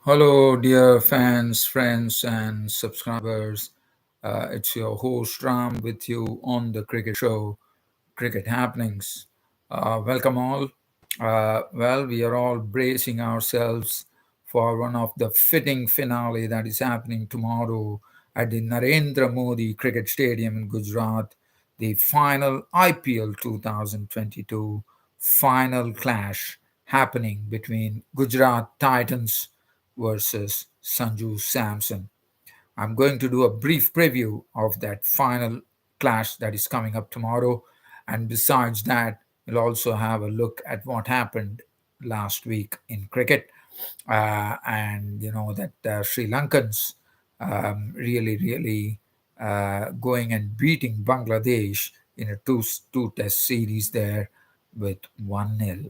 Hello, dear fans, friends, and subscribers. It's your host Ram with you on the cricket show, Cricket Happenings. Welcome all. We are all bracing ourselves for one of the fitting finale that is happening tomorrow at the Narendra Modi Cricket Stadium in Gujarat, the final IPL 2022 final clash happening between Gujarat Titans versus Sanju Samson. I'm going to do a brief preview of that final clash that is coming up tomorrow. And besides that, we'll also have a look at what happened last week in cricket. And you know that Sri Lankans really going and beating Bangladesh in a two test series there with 1-0,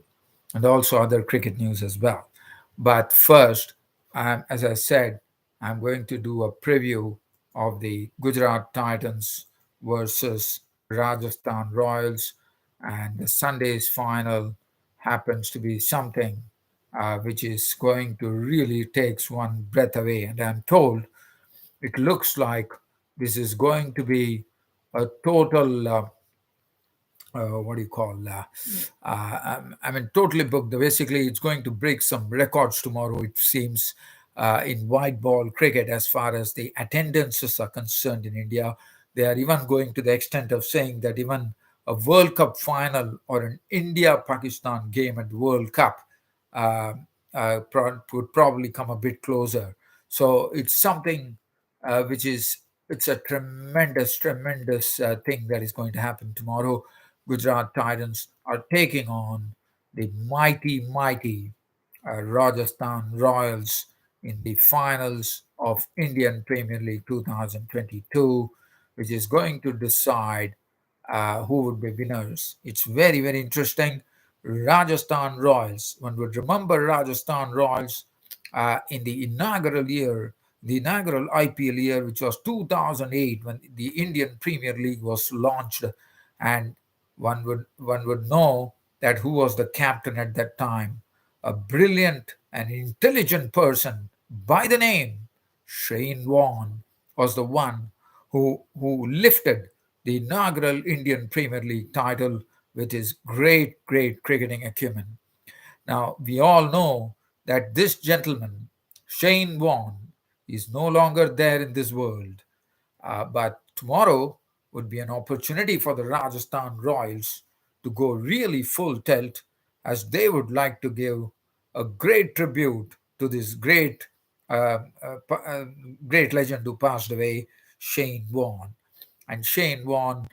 and also other cricket news as well. But first, as I said, I'm going to do a preview of the Gujarat Titans versus Rajasthan Royals, and the Sunday's final happens to be something which is going to really takes one breath away. And I'm told it looks like this is going to be a total what do you call totally booked. Basically it's going to break some records tomorrow, it seems, in white ball cricket as far as the attendances are concerned in India. They are even going to the extent of saying that even a World Cup final or an India Pakistan game at the World Cup uh, would probably come a bit closer. So it's something which is it's a tremendous thing that is going to happen tomorrow. Gujarat Titans are taking on the mighty Rajasthan Royals in the finals of Indian Premier League 2022, which is going to decide who would be winners. It's very interesting. Rajasthan Royals, one would remember Rajasthan Royals in the inaugural IPL year, which was 2008, when the Indian Premier League was launched, and one would know that who was the captain at that time, a brilliant and intelligent person by the name Shane Warne was the one who lifted the inaugural Indian Premier League title with his great cricketing acumen. Now, we all know that this gentleman, Shane Warne, is no longer there in this world. But tomorrow would be an opportunity for the Rajasthan Royals to go really full tilt, as they would like to give a great tribute to this uh, uh, uh, great legend who passed away, Shane Warne. And Shane Warne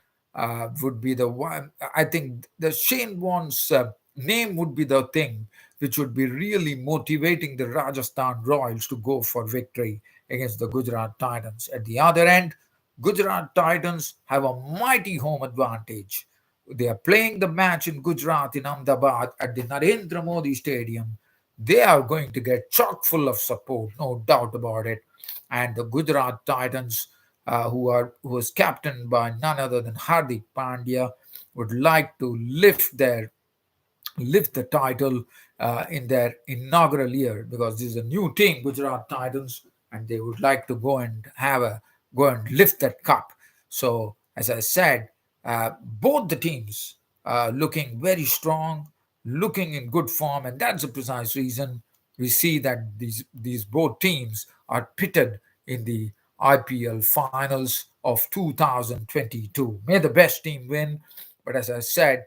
would be the one. I think the Shane Warne's name would be the thing which would be really motivating the Rajasthan Royals to go for victory against the Gujarat Titans. At the other end, Gujarat Titans have a mighty home advantage. They are playing the match in Gujarat in Ahmedabad at the Narendra Modi Stadium. They are going to get chock full of support, no doubt about it. And the Gujarat Titans, who is captained by none other than Hardik Pandya, would like to lift the title in their inaugural year, because this is a new team, Gujarat Titans, and they would like to go and lift that cup. So, as I said, both the teams looking very strong, looking in good form, and that's the precise reason we see that these both teams are pitted in the IPL finals of 2022. May the best team win, but as I said,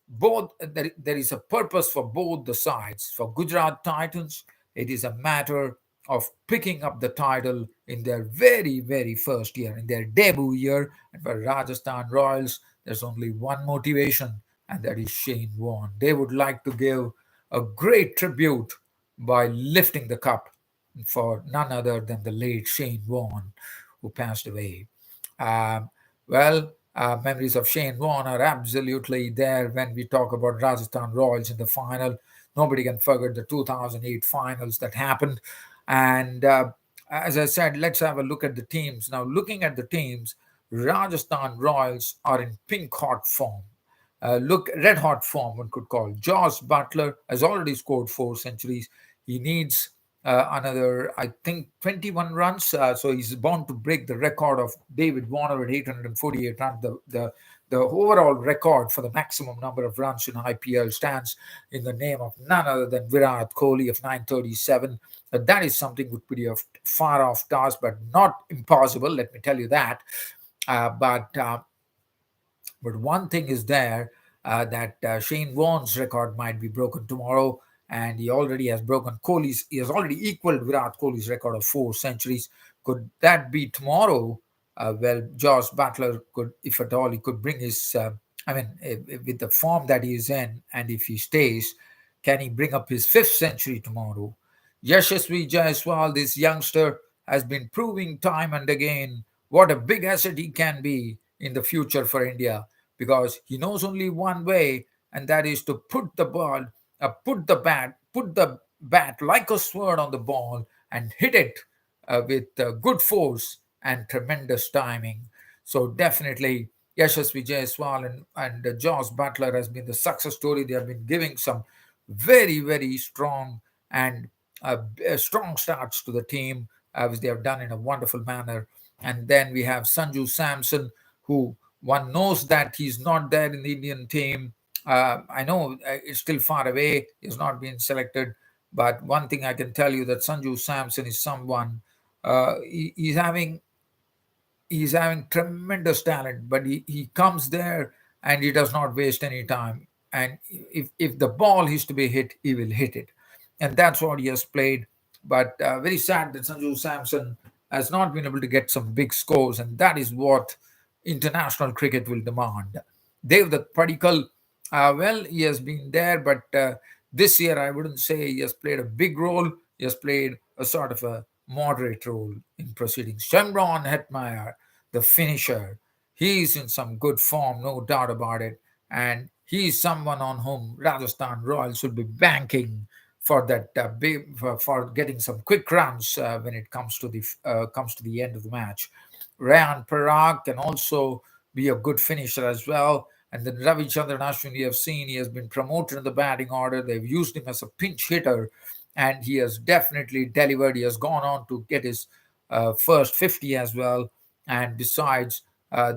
there is a purpose for both the sides. For Gujarat Titans, it is a matter of picking up the title in their very first year, in their debut year. And for Rajasthan Royals, there's only one motivation, and that is Shane Warne. They would like to give a great tribute by lifting the cup for none other than the late Shane Warne, who passed away. Um, Memories of Shane Warne are absolutely there when we talk about Rajasthan Royals in the final. Nobody can forget the 2008 finals that happened. And as I said, let's have a look at the teams. Now, looking at the teams, Rajasthan Royals are in pink hot form. Look, red hot form, one could call. Josh Butler has already scored 4 centuries. He needs another, I think, 21 runs. So he's bound to break the record of David Warner at 848 runs. The overall record for the maximum number of runs in IPL stands in the name of none other than Virat Kohli of 937. That is something would be a far off task, but not impossible. Let me tell you that. But one thing is there, that Shane Warne's record might be broken tomorrow, and he already has broken Kohli's. He has already equaled Virat Kohli's record of 4 centuries. Could that be tomorrow? Well, Josh Butler could, if at all, he could bring his. With the form that he is in, and if he stays, can he bring up his 5th century tomorrow? Yashasvi Jaiswal, this youngster, has been proving time and again what a big asset he can be in the future for India, because he knows only one way, and that is to put the bat like a sword on the ball and hit it with good force and tremendous timing. So definitely, Yashasvi Jaiswal and Josh Butler has been the success story. They have been giving some very, very strong and strong starts to the team, which they have done in a wonderful manner. And then we have Sanju Samson, who one knows that he's not there in the Indian team. I know it's still far away, he's not been selected. But one thing I can tell you, that Sanju Samson is someone, he's having tremendous talent, but he comes there and he does not waste any time. And if the ball is to be hit, he will hit it. And that's what he has played. But very sad that Sanju Samson has not been able to get some big scores, and that is what international cricket will demand. Devdutt Padikkal, well, he has been there, but this year I wouldn't say he has played a big role. He has played a sort of a moderate role in proceedings. Shimron Hetmeyer, the finisher, he's in some good form, no doubt about it. And he's someone on whom Rajasthan Royals will be banking for that for getting some quick runs when it comes to the end of the match. Rayan Parag can also be a good finisher as well. And then Ravichandran Ashwin, we have seen he has been promoted in the batting order. They've used him as a pinch hitter, and he has definitely delivered. He has gone on to get his first 50 as well. And besides,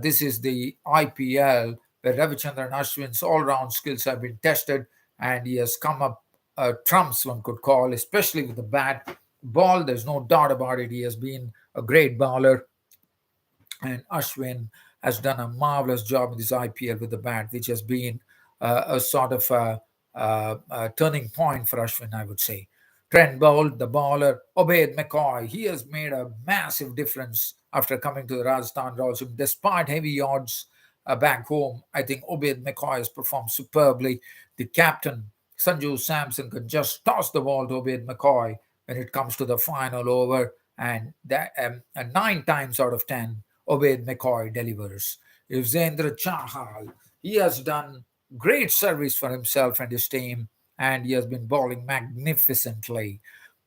this is the IPL where Ravichandran Ashwin's all-round skills have been tested, and he has come up trumps, one could call, especially with the bat. Ball, there's no doubt about it. He has been a great bowler, and Ashwin has done a marvelous job in this IPL with the bat, which has been a sort of a turning point for Ashwin, I would say. Trent Boult, the bowler, Obed McCoy, he has made a massive difference after coming to the Rajasthan Royals. Despite heavy odds back home, I think Obed McCoy has performed superbly. The captain, Sanju Samson, could just toss the ball to Obed McCoy when it comes to the final over, and that 9 times out of 10, Obed McCoy delivers. Yuzvendra Chahal, he has done great service for himself and his team, and he has been bowling magnificently.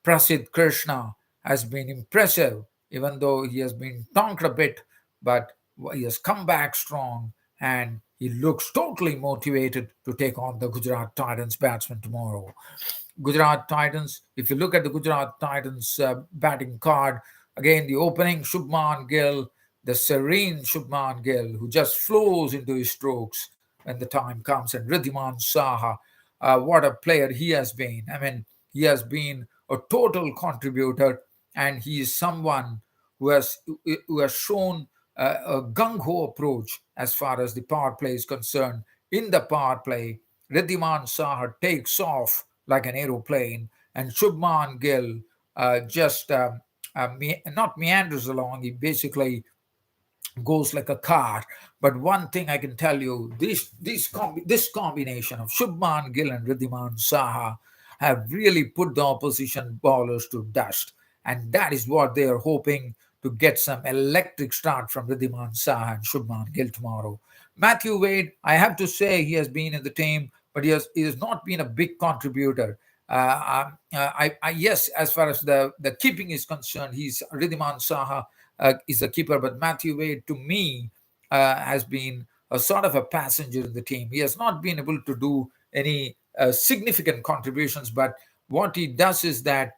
Prasidh Krishna has been impressive, even though he has been tonked a bit, but he has come back strong, and he looks totally motivated to take on the Gujarat Titans batsmen tomorrow. Gujarat Titans, if you look at the Gujarat Titans batting card, again, the opening, Shubman Gill, the serene Shubman Gill, who just flows into his strokes when the time comes, and Riddhiman Saha, what a player he has been. I mean, he has been a total contributor, and he is someone who has shown a gung ho approach as far as the power play is concerned. In the power play, Riddhiman Saha takes off like an aeroplane, and Shubman Gill just not meanders along. He basically goes like a car. But one thing I can tell you, this combination of Shubman Gill and Riddhiman Saha have really put the opposition bowlers to dust. And that is what they are hoping, to get some electric start from Riddhiman Saha and Shubman Gill tomorrow. Matthew Wade, I have to say, he has been in the team, but he has not been a big contributor. Yes, as far as the keeping is concerned, he's Riddhiman Saha is a keeper, but Matthew Wade, to me, has been a sort of a passenger in the team. He has not been able to do any significant contributions, but what he does is that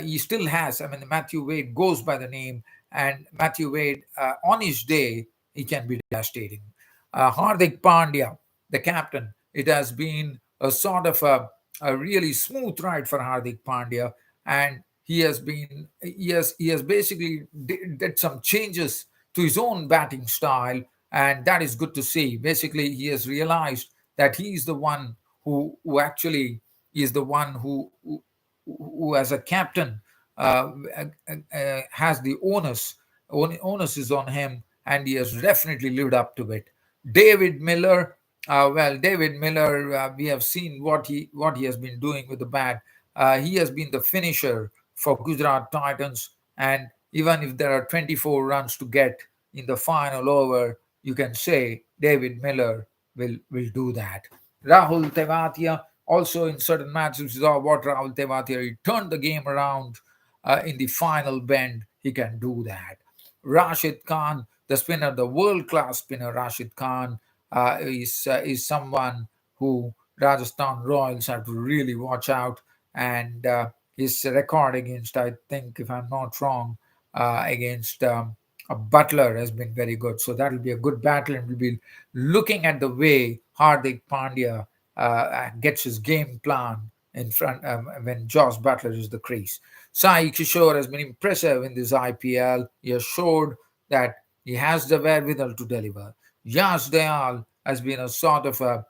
he still has. I mean, Matthew Wade goes by the name, and Matthew Wade, on his day, he can be devastating. Hardik Pandya, the captain, it has been a sort of a really smooth ride for Hardik Pandya, and he has basically did some changes to his own batting style, and that is good to see. Basically, he has realized that he is the one who actually is the one who as a captain has the onus is on him, and he has definitely lived up to it. David Miller, David Miller, we have seen what he has been doing with the bat. He has been the finisher for Gujarat Titans, and even if there are 24 runs to get in the final over, you can say David Miller will do that. Rahul Tewatia, also in certain matches, we saw what Rahul Tewatia, he turned the game around in the final bend. He can do that. Rashid Khan, the spinner, the world-class spinner Rashid Khan, is someone who Rajasthan Royals have to really watch out. And his record against, I think, if I'm not wrong, against a Butler has been very good. So that will be a good battle, and we'll be looking at the way Hardik Pandya gets his game plan in front when Josh Butler is the crease. Sai Kishore has been impressive in this IPL. He has showed that he has the wherewithal to deliver. Yash Dayal has been a sort of a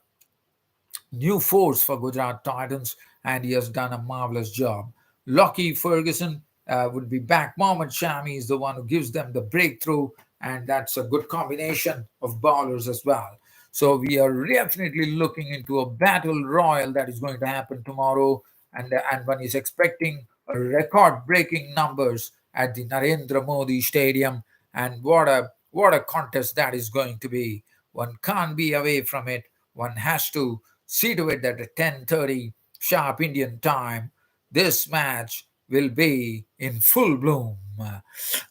new force for Gujarat Titans, and he has done a marvelous job. Lockie Ferguson would be back. Mohammad Shami is the one who gives them the breakthrough, and that's a good combination of bowlers as well. So we are definitely looking into a battle royal that is going to happen tomorrow, and one is expecting record-breaking numbers at the Narendra Modi Stadium, and what a contest that is going to be. One can't be away from it. One has to see to it that at 10:30 sharp Indian time, this match will be in full bloom.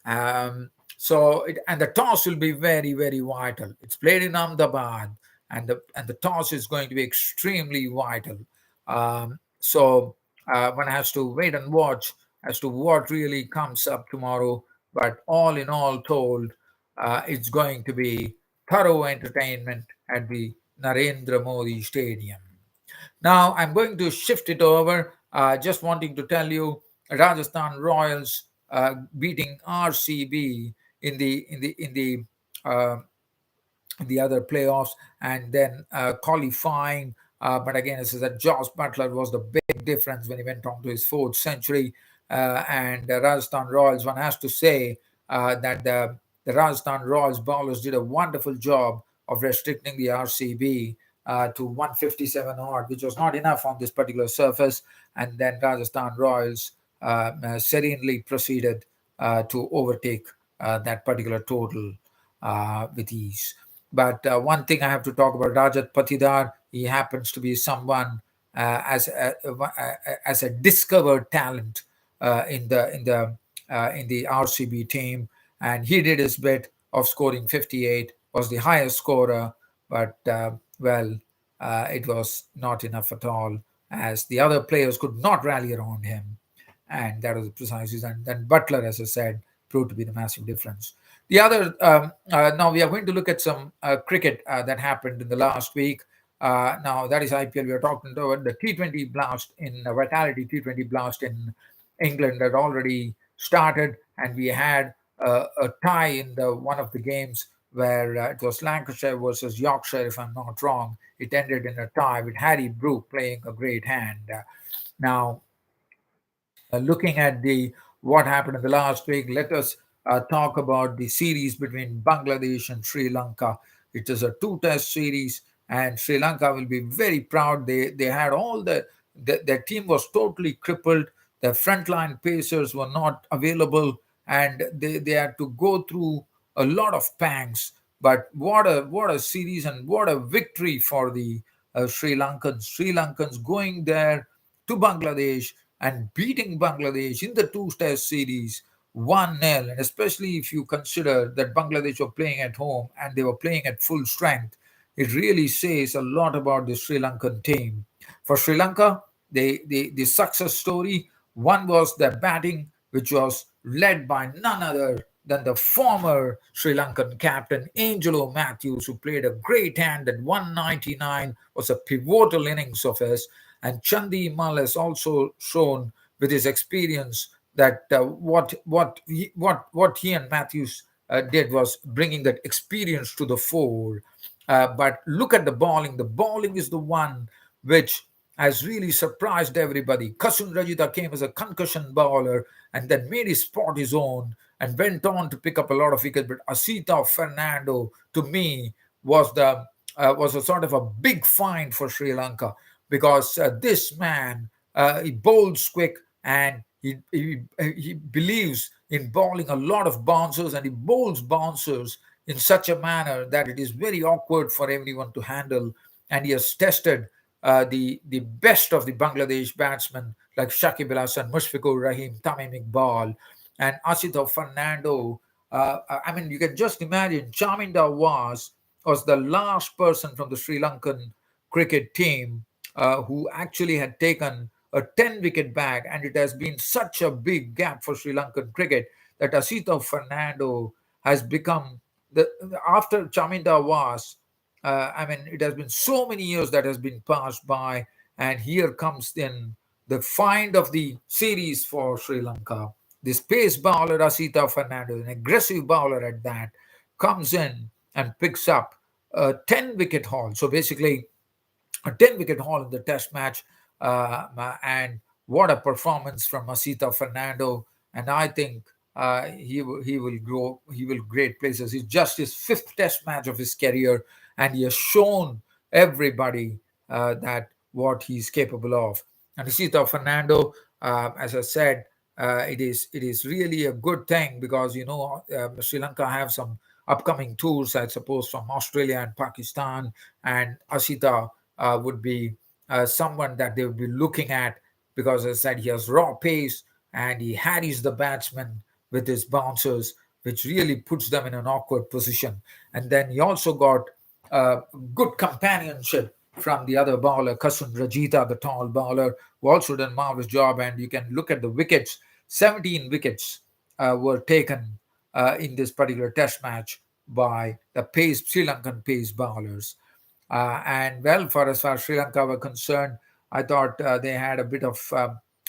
And the toss will be very, very vital. It's played in Ahmedabad, and the toss is going to be extremely vital. One has to wait and watch as to what really comes up tomorrow. But all in all told, it's going to be thorough entertainment at the Narendra Modi Stadium. Now I'm going to shift it over. Just wanting to tell you, Rajasthan Royals beating RCB in uh, the other playoffs, and then qualifying. But again, this is that Josh Butler was the big difference when he went on to his fourth century. And the Rajasthan Royals, one has to say that the Rajasthan Royals bowlers did a wonderful job of restricting the RCB to 157 odd, which was not enough on this particular surface. And then Rajasthan Royals serenely proceeded to overtake that particular total with ease. But one thing I have to talk about Rajat Patidar. He happens to be someone as a discovered talent in the RCB team, and he did his bit of scoring 58. Was the highest scorer, but it was not enough at all, as the other players could not rally around him, and that was the precise reason. Then Butler, as I said, proved to be the massive difference. The other now we are going to look at some cricket that happened in the last week. Now that is IPL. We are talking about the T20 blast in Vitality T20 blast in England that already started, and we had a tie in the one of the games where it was Lancashire versus Yorkshire, if I'm not wrong. It ended in a tie with Harry Brook playing a great hand. Now looking at the what happened in the last week, let us talk about the series between Bangladesh and Sri Lanka. It is a two-test series, and Sri Lanka will be very proud. They had all their team was totally crippled. Their frontline pacers were not available, and they had to go through a lot of pangs. But what a series and what a victory for the Sri Lankans. Sri Lankans going there to Bangladesh and beating Bangladesh in the two-test series 1-0. And especially if you consider that Bangladesh were playing at home and they were playing at full strength, it really says a lot about the Sri Lankan team. For Sri Lanka, the success story One was the batting, which was led by none other than the former Sri Lankan captain Angelo Matthews, who played a great hand at 199, was a pivotal innings of his. And Chandi Mal has also shown with his experience that what he and Matthews did was bringing that experience to the fore. But look at the bowling. The bowling is the one which has really surprised everybody. Kasun Rajita came as a concussion bowler and then made his spot his own and went on to pick up a lot of wickets. But Asita Fernando, to me, was a sort of a big find for Sri Lanka because this man he bowls quick and he believes in bowling a lot of bouncers, and he bowls bouncers in such a manner that it is very awkward for everyone to handle. And he has tested the best of the Bangladesh batsmen like Shakib Al Hasan, Mushfiqur Rahim, Tamim Iqbal, and Asito Fernando. I mean, you can just imagine Chaminda was the last person from the Sri Lankan cricket team who actually had taken a 10 wicket bag, and it has been such a big gap for Sri Lankan cricket that Asito Fernando has become the after Chaminda I mean, it has been so many years that has been passed by, and here comes then the find of the series for Sri Lanka. This pace bowler, Asita Fernandez, an aggressive bowler at that, comes in and picks up a 10 wicket haul. So basically, a 10 wicket haul in the test match. And what a performance from Masita Fernando. And I think he will grow, he will great places. It's just his fifth test match of his career, and he has shown everybody that what he's capable of. And Masita Fernando, as I said, it is really a good thing because Sri Lanka have some upcoming tours, I suppose, from Australia and Pakistan, and Asita would be someone that they would be looking at because, as I said, he has raw pace and he harries the batsman with his bouncers, which really puts them in an awkward position. And then he also got uh, good companionship from the other bowler, Kasun Rajita, the tall bowler, who also done a marvelous job. And you can look at the wickets. 17 wickets were taken in this particular test match by the Sri Lankan pace bowlers. And well, for as far as Sri Lanka were concerned, I thought they had a bit of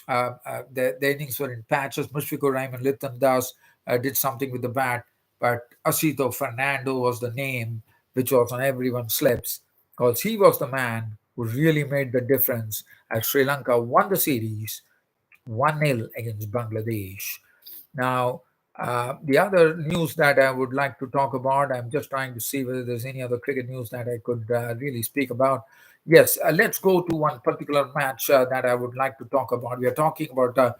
the innings were in patches. Mushfiqur Rahim and Litan Das did something with the bat, but Asito Fernando was the name which was on everyone's lips because he was the man who really made the difference as Sri Lanka won the series 1-0 against Bangladesh. Now, the other news that I would like to talk about, I'm just trying to see whether there's any other cricket news that I could really speak about. Yes, let's go to one particular match that I would like to talk about. We are talking about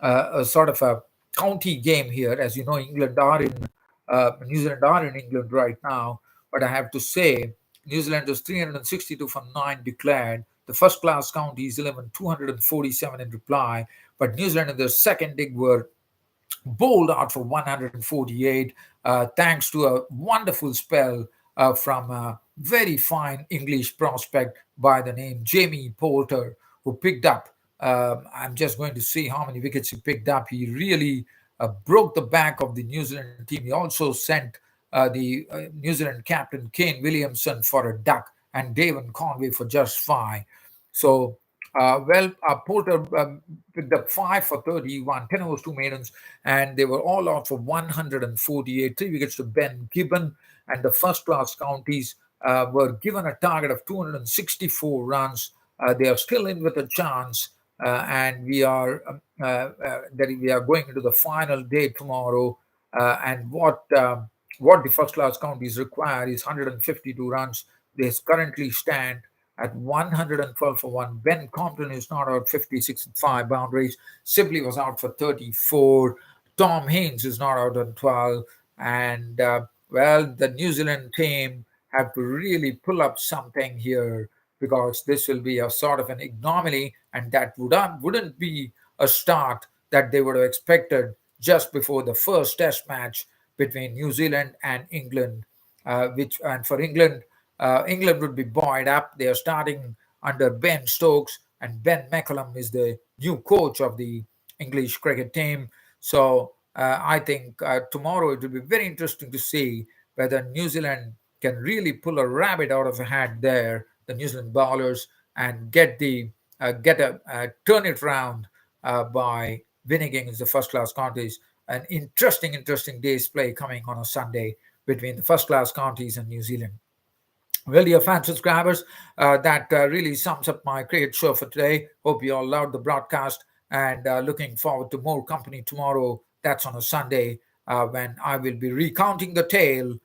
a sort of a county game here. As you know, New Zealand are in England right now. But I have to say, New Zealand is 362 for 9 declared. The first class county is 11, 247 in reply. But New Zealand in the second dig were bowled out for 148, thanks to a wonderful spell from a very fine English prospect by the name Jamie Poulter, who picked up. I'm just going to see how many wickets he picked up. He really broke the back of the New Zealand team. He also sent the New Zealand captain Kane Williamson for a duck and Davin Conway for just 5. So, Porter picked up 5 for 31, 10 overs, 2 maidens, and they were all out for 148, 3 wickets to Ben Gibbon. And the first class counties were given a target of 264 runs. They are still in with a chance, and we are going into the final day tomorrow. And what the first class counties require is 152 runs. They currently stand at 112 for 1. Ben Compton is not out 56 and 5 boundaries. Sibley was out for 34. Tom Haynes is not out on 12. And, the New Zealand team have to really pull up something here because this will be a sort of an ignominy, and that wouldn't be a start that they would have expected just before the first test match between New Zealand and England, and for England, England would be buoyed up. They are starting under Ben Stokes, and Ben McCullum is the new coach of the English cricket team. So I think tomorrow it will be very interesting to see whether New Zealand can really pull a rabbit out of a hat there, the New Zealand bowlers, and turn it round by winning against the first class counties. An interesting day's play coming on a Sunday between the first class counties and New Zealand. Well, dear fan subscribers, that really sums up my cricket show for today. Hope you all loved the broadcast and looking forward to more company tomorrow. That's on a Sunday when I will be recounting the tale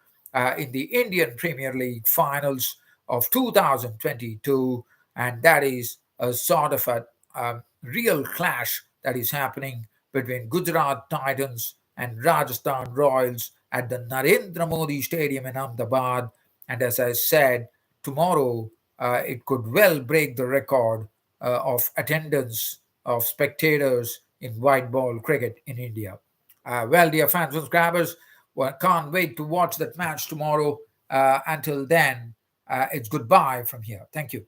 in the Indian Premier League finals of 2022. And that is a sort of a real clash that is happening between Gujarat Titans and Rajasthan Royals at the Narendra Modi Stadium in Ahmedabad. And as I said, tomorrow it could well break the record of attendance of spectators in white ball cricket in India. Well, dear fans, subscribers, well, can't wait to watch that match tomorrow. Until then, it's goodbye from here. Thank you.